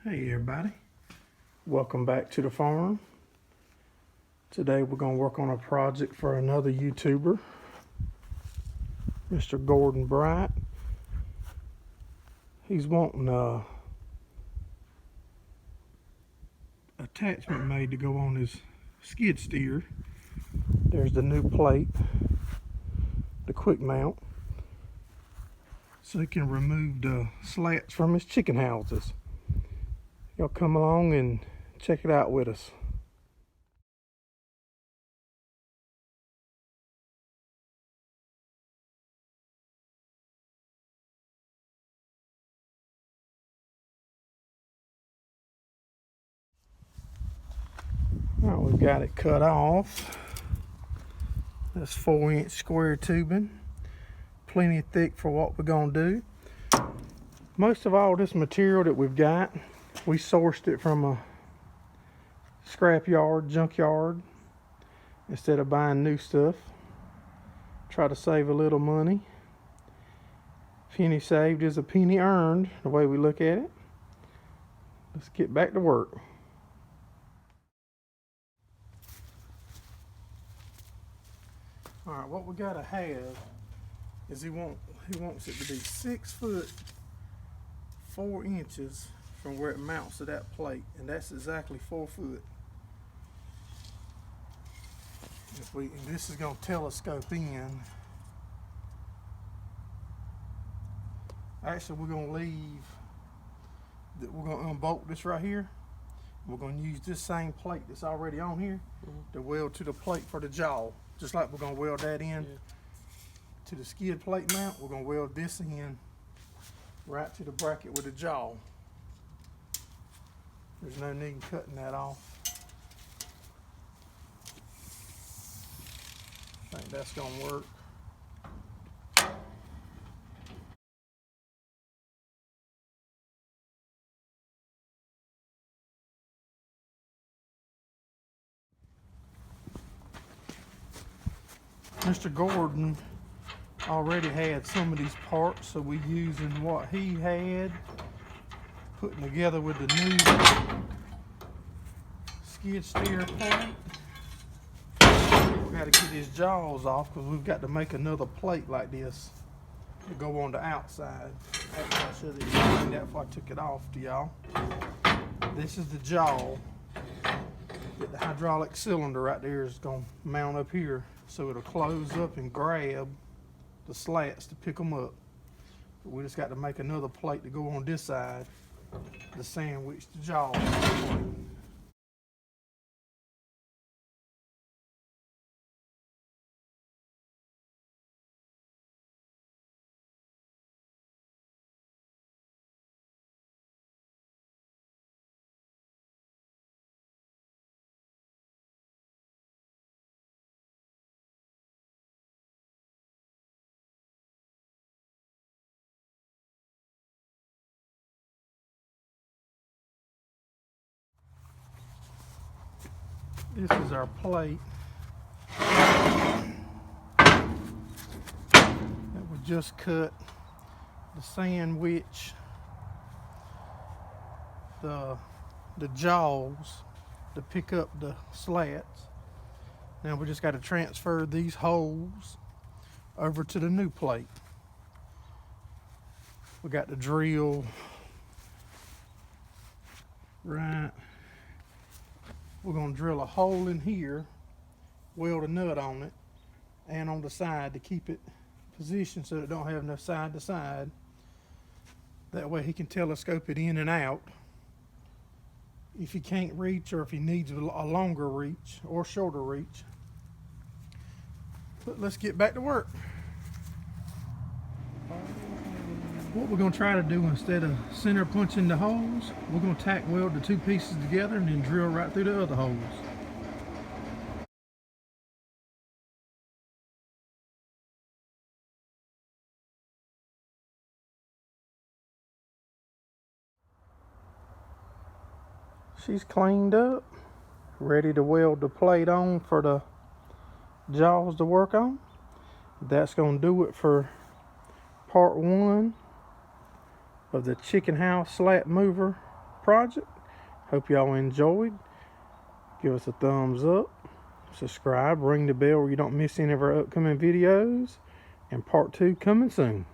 Hey everybody, welcome back to the farm. Today we're going to work on a project for another YouTuber, Mr. Gordon Bright. He's wanting a attachment made to go on his skid steer. There's the new plate, the quick mount, so he can remove the slats from his chicken houses. Y'all come along and check it out with us. Alright, we've got it cut off. That's 4-inch square tubing. Plenty thick for what we're going to do. Most of all this material that we've got, we sourced it from a scrap yard, junk yard, instead of buying new stuff. Try to save a little money. Penny saved is a penny earned, the way we look at it. Let's get back to work. Alright, what we gotta have is he wants it to be 6 foot 4 inches from where it mounts to that plate, and that's exactly 4 foot. And this is going to telescope in. Actually, we're going to we're going to unbolt this right here. We're going to use this same plate that's already on here to weld to the plate for the jaw. Just like we're going to weld that in to the skid plate mount, we're going to weld this in right to the bracket with the jaw. There's no need in cutting that off. I think that's going to work. Mr. Gordon already had some of these parts, so we're using what he had, putting together with the new skid steer plate. We got to get his jaws off because we've got to make another plate like this to go on the outside. Actually, I should have explained that before I took it off to y'all. This is the jaw that the hydraulic cylinder right there is going to mount up here, so it'll close up and grab the slats to pick them up. But we just got to make another plate to go on this side to sandwich the jaw. This is our plate that we just cut to sandwich the jaws to pick up the slats. Now we just got to transfer these holes over to the new plate. We got the drill right. We're going to drill a hole in here, weld a nut on it, and on the side to keep it positioned so it don't have no side to side. That way he can telescope it in and out if he can't reach, or if he needs a longer reach or shorter reach. But let's get back to work. What we're going to try to do, instead of center punching the holes, we're going to tack weld the two pieces together and then drill right through the other holes. She's cleaned up, ready to weld the plate on for the jaws to work on. That's going to do it for part 1 of the chicken house slat mover project. Hope y'all enjoyed. Give us a thumbs up, subscribe, ring the bell where you don't miss any of our upcoming videos, and part 2 coming soon.